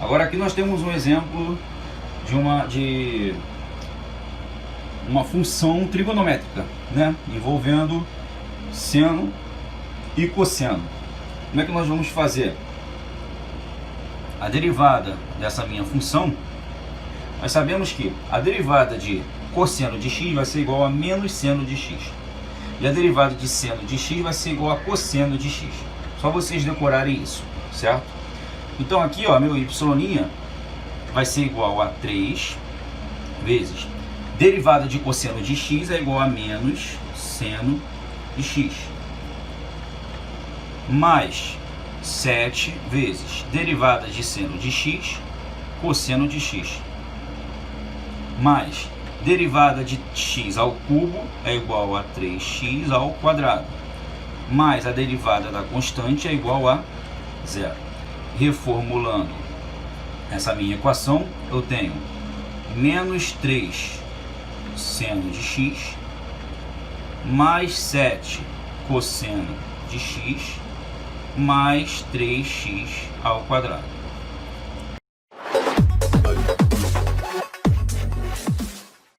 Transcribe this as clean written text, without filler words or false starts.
Agora aqui nós temos um exemplo de uma função trigonométrica, né? Envolvendo seno e cosseno. Como é que nós vamos fazer? A derivada dessa minha função, nós sabemos que a derivada de cosseno de x vai ser igual a menos seno de x. E a derivada de seno de x vai ser igual a cosseno de x. Só vocês decorarem isso, certo? Então aqui, ó, meu y' vai ser igual a 3 vezes derivada de cosseno de x é igual a menos seno de x, mais 7 vezes derivada de seno de x, cosseno de x, mais derivada de x ao cubo é igual a 3x ao quadrado, mais a derivada da constante é igual a 0. Reformulando essa minha equação, eu tenho menos 3 seno de x, mais 7 cosseno de x, mais 3x ao quadrado.